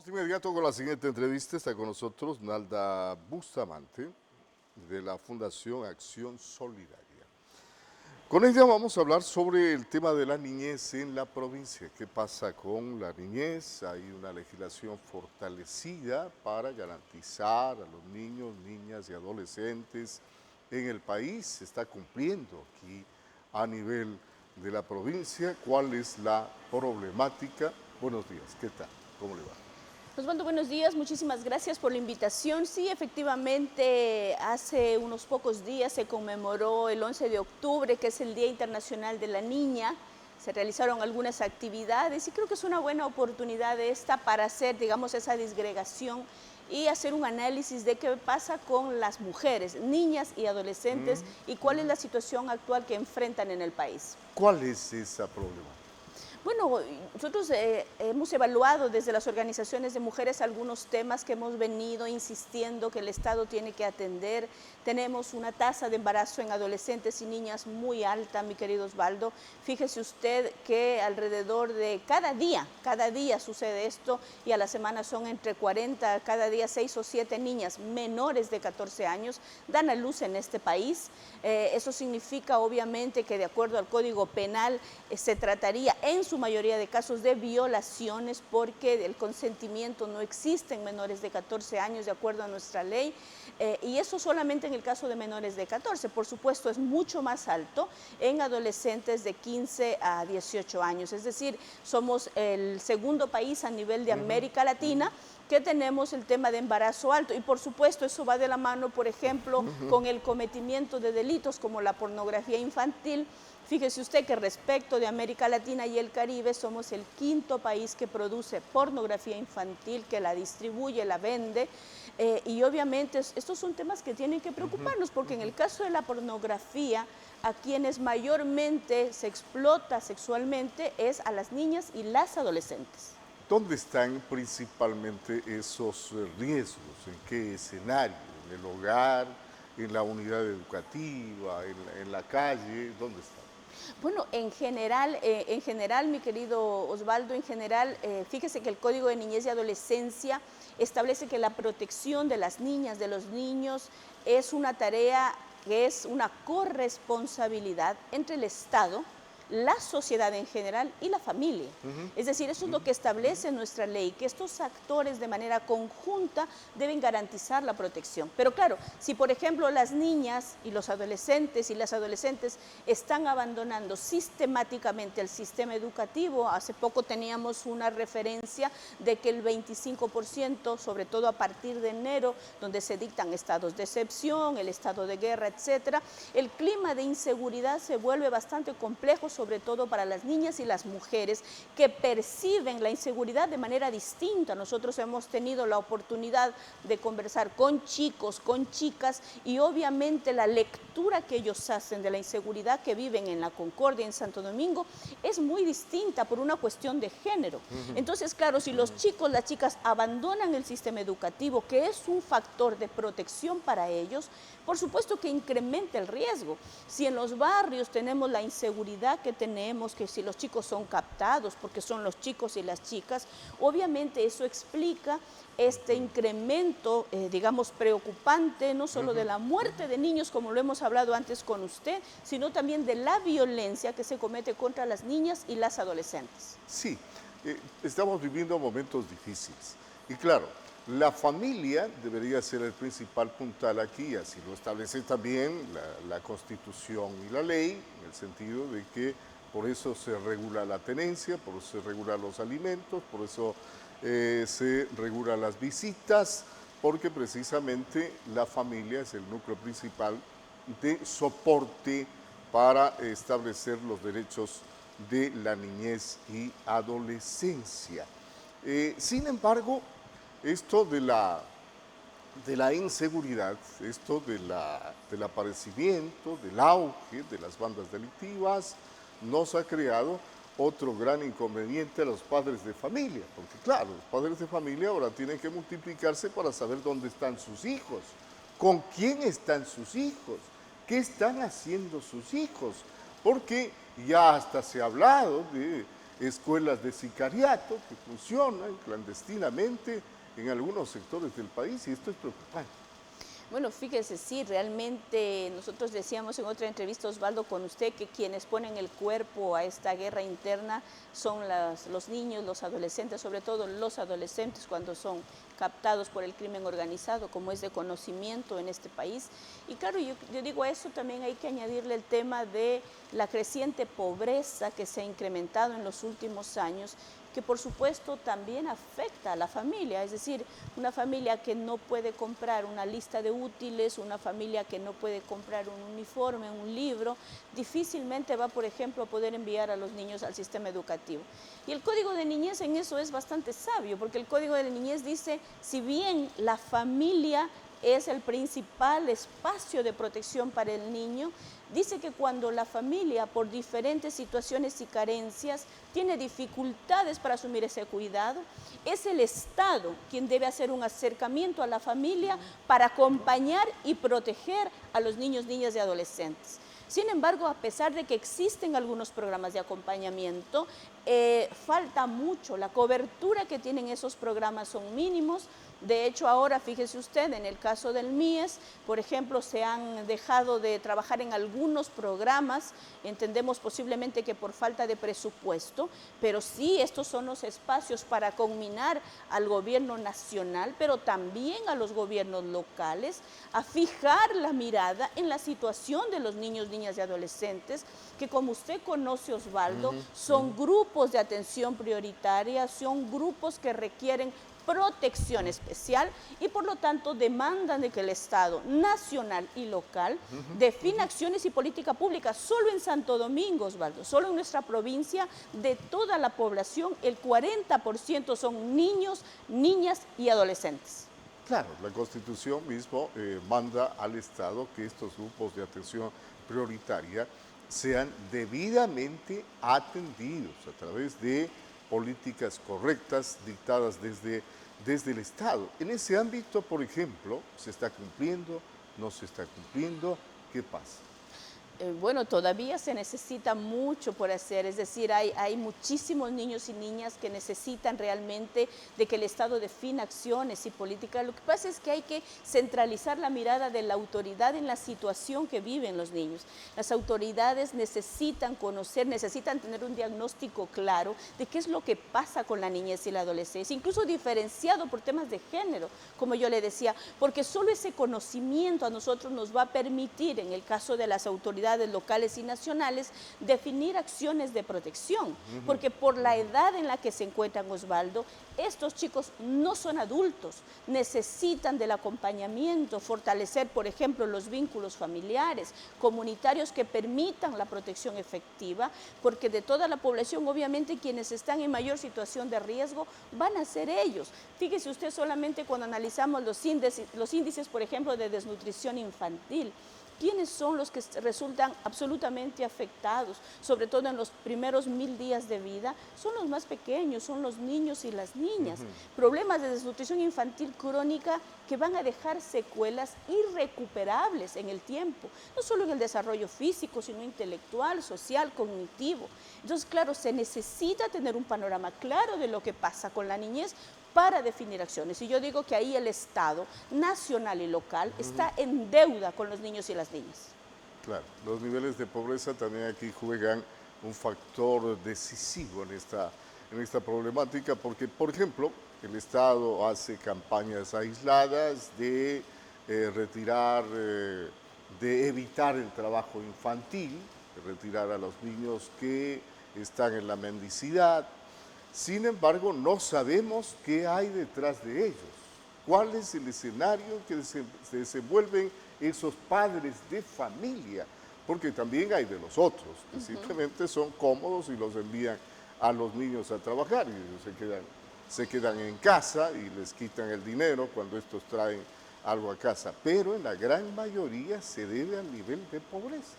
Vamos de inmediato con la siguiente entrevista. Está con nosotros Nalda Bustamante, de la Fundación Acción Solidaria. Con ella vamos a hablar sobre el tema de la niñez en la provincia. ¿Qué pasa con la niñez? Hay una legislación fortalecida para garantizar a los niños, niñas y adolescentes en el país. Se está cumpliendo aquí a nivel de la provincia. ¿Cuál es la problemática? Buenos días, ¿qué tal? ¿Cómo le va? Osvaldo, buenos días, muchísimas gracias por la invitación. Sí, efectivamente, hace unos pocos días se conmemoró el 11 de octubre, que es el Día Internacional de la Niña. Se realizaron algunas actividades y creo que es una buena oportunidad esta para hacer, digamos, esa disgregación y hacer un análisis de qué pasa con las mujeres, niñas y adolescentes y cuál es la situación actual que enfrentan en el país. ¿Cuál es esa problemática? Bueno, nosotros hemos evaluado desde las organizaciones de mujeres algunos temas que hemos venido insistiendo que el Estado tiene que atender. Tenemos una tasa de embarazo en adolescentes y niñas muy alta, mi querido Osvaldo. Fíjese usted que alrededor de cada día sucede esto y a la semana son entre 40, cada día 6 o 7 niñas menores de 14 años dan a luz en este país. Eso significa obviamente que de acuerdo al Código Penal se trataría en su mayoría de casos de violaciones porque el consentimiento no existe en menores de 14 años de acuerdo a nuestra ley y eso solamente en el caso de menores de 14. Por supuesto es mucho más alto en adolescentes de 15 a 18 años, es decir, somos el segundo país a nivel de América Latina que tenemos el tema de embarazo alto y por supuesto eso va de la mano, por ejemplo, con el cometimiento de delitos como la pornografía infantil. Fíjese usted que respecto de América Latina y el Caribe somos el quinto país que produce pornografía infantil, que la distribuye, la vende y obviamente estos son temas que tienen que preocuparnos porque en el caso de la pornografía a quienes mayormente se explota sexualmente es a las niñas y las adolescentes. ¿Dónde están principalmente esos riesgos? ¿En qué escenario? ¿En el hogar? ¿En la unidad educativa? ¿En la calle? ¿Dónde están? Bueno, en general, mi querido Osvaldo, en general, fíjese que el Código de Niñez y Adolescencia establece que la protección de las niñas, de los niños, es una tarea que es una corresponsabilidad entre el Estado, la sociedad en general y la familia. Es decir, eso es lo que establece nuestra ley, que estos actores de manera conjunta deben garantizar la protección. Pero claro, si por ejemplo las niñas y los adolescentes y las adolescentes están abandonando sistemáticamente el sistema educativo, hace poco teníamos una referencia de que el 25%, sobre todo a partir de enero, donde se dictan estados de excepción, el estado de guerra, etcétera, el clima de inseguridad se vuelve bastante complejo, sobre todo para las niñas y las mujeres que perciben la inseguridad de manera distinta. Nosotros hemos tenido la oportunidad de conversar con chicos, con chicas y obviamente la lectura que ellos hacen de la inseguridad que viven en la Concordia, en Santo Domingo, es muy distinta por una cuestión de género. Entonces, claro, si los chicos, las chicas abandonan el sistema educativo, que es un factor de protección para ellos, por supuesto que incrementa el riesgo. Si en los barrios tenemos la inseguridad que tenemos, que si los chicos son captados, porque son los chicos y las chicas, obviamente eso explica este incremento, digamos, preocupante, no solo de la muerte de niños, como lo hemos hablado antes con usted, sino también de la violencia que se comete contra las niñas y las adolescentes. Sí, estamos viviendo momentos difíciles. Y claro, la familia debería ser el principal puntal aquí, así lo establece también la Constitución y la ley, en el sentido de que por eso se regula la tenencia, por eso se regulan los alimentos, por eso se regulan las visitas, porque precisamente la familia es el núcleo principal de soporte para establecer los derechos de la niñez y adolescencia. Sin embargo, esto de la inseguridad, esto del aparecimiento, del auge de las bandas delictivas, nos ha creado otro gran inconveniente a los padres de familia, porque claro, los padres de familia ahora tienen que multiplicarse para saber dónde están sus hijos, con quién están sus hijos, qué están haciendo sus hijos, porque ya hasta se ha hablado de escuelas de sicariato que funcionan clandestinamente en algunos sectores del país y esto es preocupante. Bueno, fíjese, sí, realmente nosotros decíamos en otra entrevista, Osvaldo, con usted, que quienes ponen el cuerpo a esta guerra interna son los niños, los adolescentes, sobre todo los adolescentes cuando son captados por el crimen organizado, como es de conocimiento en este país. Y claro, yo digo, a eso también hay que añadirle el tema de la creciente pobreza que se ha incrementado en los últimos años, que por supuesto también afecta a la familia, es decir, una familia que no puede comprar una lista de útiles, una familia que no puede comprar un uniforme, un libro, difícilmente va, por ejemplo, a poder enviar a los niños al sistema educativo. Y el Código de Niñez en eso es bastante sabio, porque el Código de Niñez dice, si bien la familia es el principal espacio de protección para el niño, dice que cuando la familia, por diferentes situaciones y carencias, tiene dificultades para asumir ese cuidado, es el Estado quien debe hacer un acercamiento a la familia para acompañar y proteger a los niños, niñas y adolescentes. Sin embargo, a pesar de que existen algunos programas de acompañamiento, falta mucho. La cobertura que tienen esos programas son mínimos. De hecho, ahora, fíjese usted, en el caso del MIES, por ejemplo, se han dejado de trabajar en algunos programas, entendemos posiblemente que por falta de presupuesto, pero sí, estos son los espacios para conminar al gobierno nacional, pero también a los gobiernos locales, a fijar la mirada en la situación de los niños, niñas y adolescentes, que como usted conoce, Osvaldo, son grupos de atención prioritaria, son grupos que requieren protección especial y por lo tanto demandan de que el Estado nacional y local defina acciones y política pública. Solo en Santo Domingo, Osvaldo, solo en nuestra provincia, de toda la población, el 40% son niños, niñas y adolescentes. Claro, la Constitución mismo manda al Estado que estos grupos de atención prioritaria sean debidamente atendidos a través de políticas correctas dictadas desde el Estado. En ese ámbito, por ejemplo, ¿se está cumpliendo? ¿No se está cumpliendo? ¿Qué pasa? Bueno, todavía se necesita mucho por hacer, es decir, hay muchísimos niños y niñas que necesitan realmente de que el Estado defina acciones y políticas. Lo que pasa es que hay que centralizar la mirada de la autoridad en la situación que viven los niños. Las autoridades necesitan conocer, necesitan tener un diagnóstico claro de qué es lo que pasa con la niñez y la adolescencia, incluso diferenciado por temas de género, como yo le decía, porque solo ese conocimiento a nosotros nos va a permitir, en el caso de las autoridades locales y nacionales, definir acciones de protección, porque por la edad en la que se encuentran, Osvaldo, estos chicos no son adultos, necesitan del acompañamiento, fortalecer, por ejemplo, los vínculos familiares, comunitarios que permitan la protección efectiva, porque de toda la población, obviamente, quienes están en mayor situación de riesgo van a ser ellos. Fíjese usted solamente cuando analizamos los índices, por ejemplo, de desnutrición infantil. ¿Quiénes son los que resultan absolutamente afectados, sobre todo en los primeros 1000 días de vida? Son los más pequeños, son los niños y las niñas. Problemas de desnutrición infantil crónica que van a dejar secuelas irrecuperables en el tiempo, no solo en el desarrollo físico, sino intelectual, social, cognitivo. Entonces, claro, se necesita tener un panorama claro de lo que pasa con la niñez para definir acciones. Y yo digo que ahí el Estado nacional y local está en deuda con los niños y las niñas. Claro, los niveles de pobreza también aquí juegan un factor decisivo en esta problemática, porque, por ejemplo, el Estado hace campañas aisladas de retirar, de evitar el trabajo infantil, de retirar a los niños que están en la mendicidad. Sin embargo, no sabemos qué hay detrás de ellos, cuál es el escenario que se desenvuelven esos padres de familia, porque también hay de los otros, que simplemente son cómodos y los envían a los niños a trabajar y ellos se quedan en casa y les quitan el dinero cuando estos traen algo a casa, pero en la gran mayoría se debe al nivel de pobreza.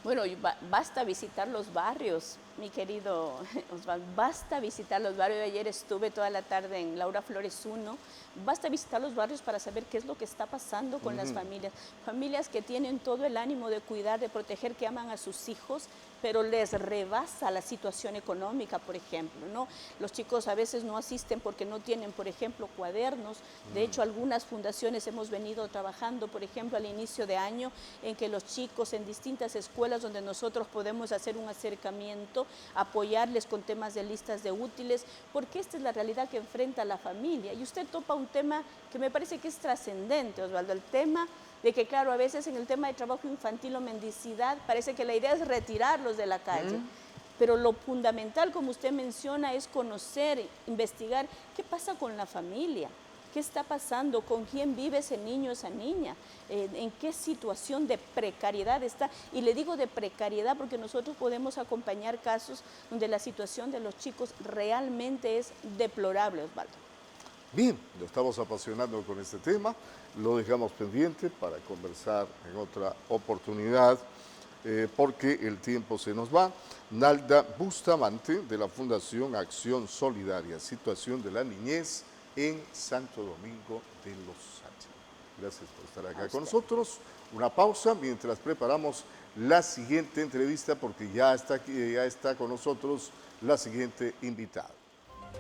Bueno, basta visitar los barrios, mi querido Osvaldo, basta visitar los barrios. Ayer estuve toda la tarde en Laura Flores 1, basta visitar los barrios para saber qué es lo que está pasando con las familias. Familias que tienen todo el ánimo de cuidar, de proteger, que aman a sus hijos, pero les rebasa la situación económica, por ejemplo, ¿no? Los chicos a veces no asisten porque no tienen, por ejemplo, cuadernos. De hecho, algunas fundaciones hemos venido trabajando, por ejemplo, al inicio de año, en que los chicos en distintas escuelas donde nosotros podemos hacer un acercamiento, apoyarles con temas de listas de útiles, porque esta es la realidad que enfrenta la familia. Y usted topa un tema que me parece que es trascendente, Osvaldo, el tema de que, claro, a veces en el tema de trabajo infantil o mendicidad parece que la idea es retirarlos de la calle. Pero lo fundamental, como usted menciona, es conocer, investigar qué pasa con la familia, qué está pasando, con quién vive ese niño, esa niña, en qué situación de precariedad está. Y le digo de precariedad porque nosotros podemos acompañar casos donde la situación de los chicos realmente es deplorable, Osvaldo. Bien, lo estamos apasionando con este tema, lo dejamos pendiente para conversar en otra oportunidad, porque el tiempo se nos va. Nalda Bustamante, de la Fundación Acción Solidaria, Situación de la Niñez en Santo Domingo de los Sánchez. Gracias por estar acá con nosotros. Una pausa mientras preparamos la siguiente entrevista, porque ya está con nosotros la siguiente invitada.